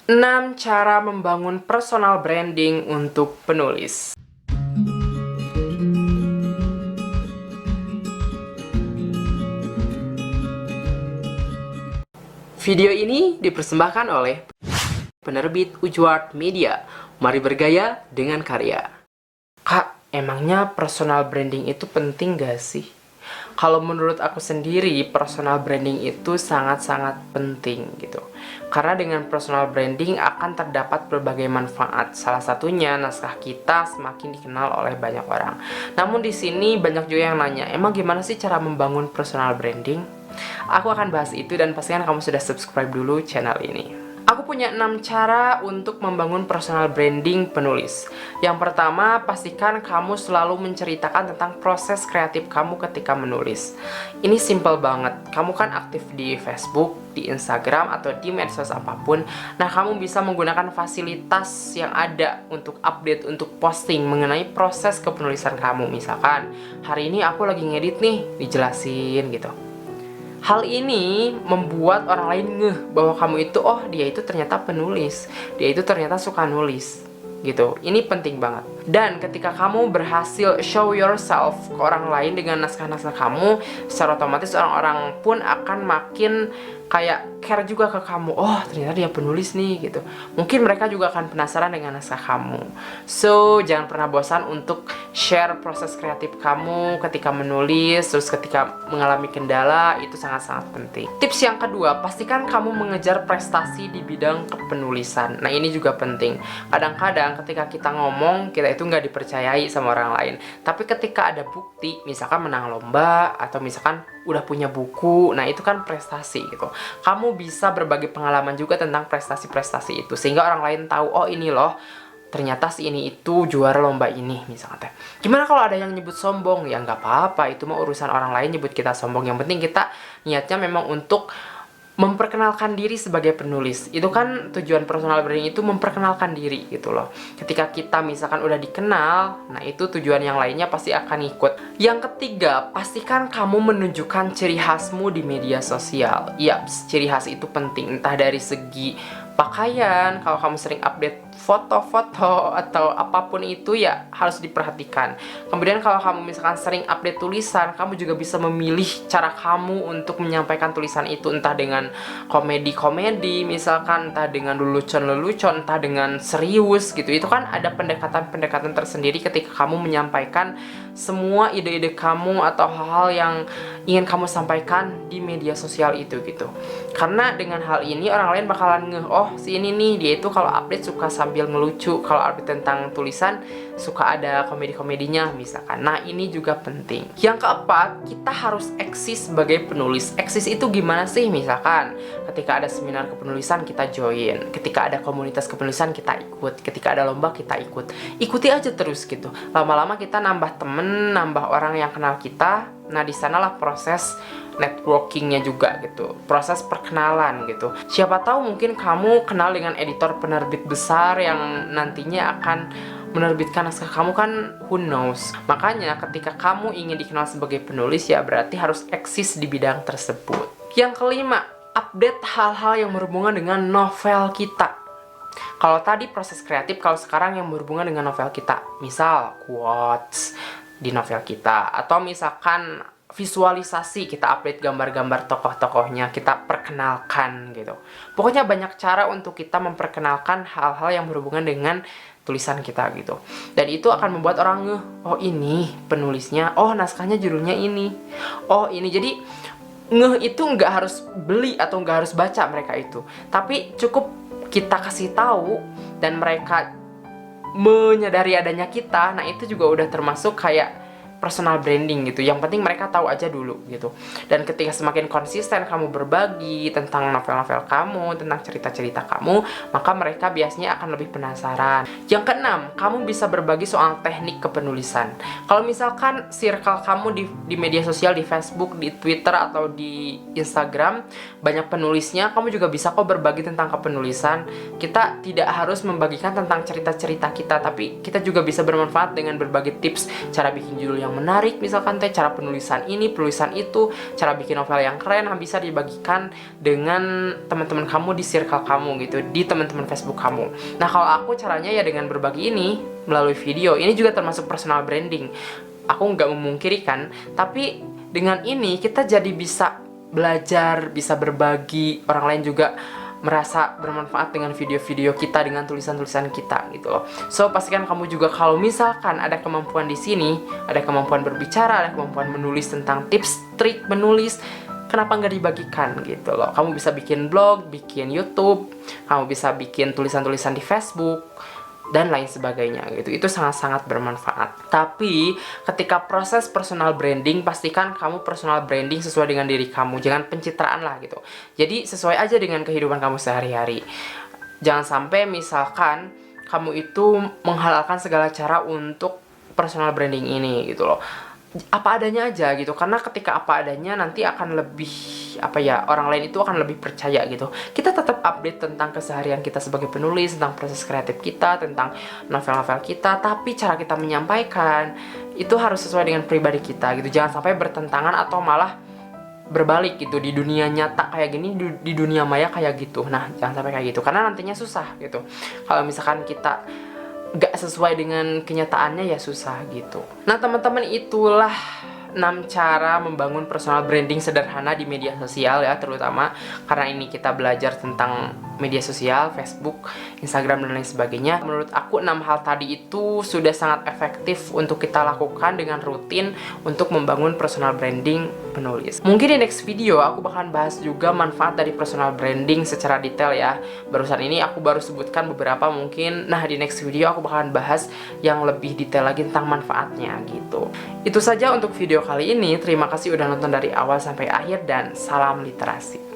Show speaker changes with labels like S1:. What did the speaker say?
S1: 6 cara membangun personal branding untuk penulis. Video ini dipersembahkan oleh penerbit Ujward Media. Mari bergaya dengan karya. Kak, emangnya personal branding itu penting gak sih? Kalau menurut aku sendiri, personal branding itu sangat-sangat penting gitu. Karena dengan personal branding akan terdapat berbagai manfaat. Salah satunya naskah kita semakin dikenal oleh banyak orang. Namun di sini banyak juga yang nanya, emang gimana sih cara membangun personal branding? Aku akan bahas itu dan pastikan kamu sudah subscribe dulu channel ini. Aku punya 6 cara untuk membangun personal branding penulis. Yang pertama, pastikan kamu selalu menceritakan tentang proses kreatif kamu ketika menulis. Ini simple banget. Kamu kan aktif di Facebook, di Instagram, atau di medsos apapun. Nah, kamu bisa menggunakan fasilitas yang ada untuk update, untuk posting mengenai proses kepenulisan kamu. Misalkan, hari ini aku lagi ngedit nih, dijelasin gitu. Hal ini membuat orang lain ngeh bahwa kamu itu, oh dia itu ternyata penulis, dia itu ternyata suka nulis gitu. Ini penting banget. Dan ketika kamu berhasil show yourself ke orang lain dengan naskah-naskah kamu, secara otomatis orang-orang pun akan makin kayak care juga ke kamu. Oh ternyata dia penulis nih gitu. Mungkin mereka juga akan penasaran dengan naskah kamu. So jangan pernah bosan untuk share proses kreatif kamu ketika menulis, terus ketika mengalami kendala, itu sangat-sangat penting. Tips yang kedua, pastikan kamu mengejar prestasi di bidang kepenulisan. Nah ini juga penting. Kadang-kadang ketika kita ngomong, kita itu nggak dipercayai sama orang lain. Tapi ketika ada bukti, misalkan menang lomba, atau misalkan udah punya buku, nah itu kan prestasi gitu. Kamu bisa berbagi pengalaman juga tentang prestasi-prestasi itu, sehingga orang lain tahu, oh ini loh, ternyata si ini itu juara lomba ini misalnya. Gimana kalau ada yang nyebut sombong? Ya nggak apa-apa, itu mah urusan orang lain nyebut kita sombong. Yang penting kita niatnya memang untuk memperkenalkan diri sebagai penulis. Itu kan tujuan personal branding, itu memperkenalkan diri gitu loh. Ketika kita misalkan udah dikenal, nah itu tujuan yang lainnya pasti akan ikut. Yang ketiga, pastikan kamu menunjukkan ciri khasmu di media sosial. Yaps, ciri khas itu penting, entah dari segi pakaian, kalau kamu sering update foto-foto atau apapun itu ya harus diperhatikan. Kemudian kalau kamu misalkan sering update tulisan, kamu juga bisa memilih cara kamu untuk menyampaikan tulisan itu, entah dengan komedi-komedi misalkan, entah dengan lelucon-lelucon, entah dengan serius gitu. Itu kan ada pendekatan-pendekatan tersendiri ketika kamu menyampaikan semua ide-ide kamu atau hal-hal yang ingin kamu sampaikan di media sosial itu gitu. Karena dengan hal ini orang lain bakalan ngeh, oh si ini nih dia itu kalau update suka sambil ngelucu, kalau update tentang tulisan suka ada komedi-komedinya misalkan. Nah ini juga penting. Yang keempat, kita harus eksis sebagai penulis. Eksis itu gimana sih? Misalkan ketika ada seminar kepenulisan kita join, ketika ada komunitas kepenulisan kita ikut, ketika ada lomba kita ikut. Ikuti aja terus gitu. Lama-lama kita nambah temen, nambah orang yang kenal kita. Nah di sanalah proses networkingnya juga gitu, proses perkenalan gitu. Siapa tahu mungkin kamu kenal dengan editor penerbit besar yang nantinya akan menerbitkan naskah kamu kan, who knows. Makanya ketika kamu ingin dikenal sebagai penulis ya berarti harus eksis di bidang tersebut. Yang kelima, update hal-hal yang berhubungan dengan novel kita. Kalau tadi proses kreatif, kalau sekarang yang berhubungan dengan novel kita, misal quotes di novel kita, atau misalkan visualisasi, kita update gambar-gambar tokoh-tokohnya, kita perkenalkan gitu. Pokoknya banyak cara untuk kita memperkenalkan hal-hal yang berhubungan dengan tulisan kita gitu. Dan itu akan membuat orang ngeh, oh ini penulisnya, oh naskahnya judulnya ini, oh ini. Jadi ngeh itu nggak harus beli atau nggak harus baca mereka itu, tapi cukup kita kasih tahu dan mereka menyadari adanya kita. Nah itu juga udah termasuk kayak personal branding gitu. Yang penting mereka tahu aja dulu gitu. Dan ketika semakin konsisten kamu berbagi tentang novel-novel kamu, tentang cerita-cerita kamu, maka mereka biasanya akan lebih penasaran. Yang keenam, kamu bisa berbagi soal teknik kepenulisan. Kalau misalkan circle kamu di media sosial, di Facebook, di Twitter, atau di Instagram banyak penulisnya, kamu juga bisa kok berbagi tentang kepenulisan. Kita tidak harus membagikan tentang cerita-cerita kita, tapi kita juga bisa bermanfaat dengan berbagi tips cara bikin judul yang yang menarik, misalkan teh cara penulisan ini, penulisan itu, cara bikin novel yang keren yang bisa dibagikan dengan teman-teman kamu di circle kamu gitu, di teman-teman Facebook kamu. Nah, kalau aku caranya ya dengan berbagi ini melalui video. Ini juga termasuk personal branding. Aku nggak memungkiri kan, tapi dengan ini kita jadi bisa belajar, bisa berbagi, orang lain juga merasa bermanfaat dengan video-video kita, dengan tulisan-tulisan kita gitu loh. So, pastikan kamu juga kalau misalkan ada kemampuan di sini, ada kemampuan berbicara, ada kemampuan menulis tentang tips, trik menulis, kenapa nggak dibagikan gitu loh. Kamu bisa bikin blog, bikin YouTube, kamu bisa bikin tulisan-tulisan di Facebook, dan lain sebagainya gitu. Itu sangat-sangat bermanfaat. Tapi ketika proses personal branding, pastikan kamu personal branding sesuai dengan diri kamu, jangan pencitraan lah gitu. Jadi sesuai aja dengan kehidupan kamu sehari-hari. Jangan sampai misalkan kamu itu menghalalkan segala cara untuk personal branding ini gitu loh. Apa adanya aja gitu, karena ketika apa adanya nanti akan lebih orang lain itu akan lebih percaya gitu. Kita tetap update tentang keseharian kita sebagai penulis, tentang proses kreatif kita, tentang novel-novel kita, tapi cara kita menyampaikan itu harus sesuai dengan pribadi kita gitu. Jangan sampai bertentangan atau malah berbalik gitu, di dunia nyata kayak gini, di dunia maya kayak gitu. Nah, jangan sampai kayak gitu, karena nantinya susah gitu. Kalau misalkan kita gak sesuai dengan kenyataannya ya susah gitu. Nah, teman-teman, itulah 6 cara membangun personal branding sederhana di media sosial ya, terutama karena ini kita belajar tentang media sosial, Facebook, Instagram, dan lain sebagainya. Menurut aku 6 hal tadi itu sudah sangat efektif untuk kita lakukan dengan rutin untuk membangun personal branding penulis. Mungkin di next video aku bakalan bahas juga manfaat dari personal branding secara detail ya. Barusan ini aku baru sebutkan beberapa mungkin. Nah, di next video aku bakalan bahas yang lebih detail lagi tentang manfaatnya gitu. Itu saja untuk video kali ini. Terima kasih udah nonton dari awal sampai akhir dan salam literasi.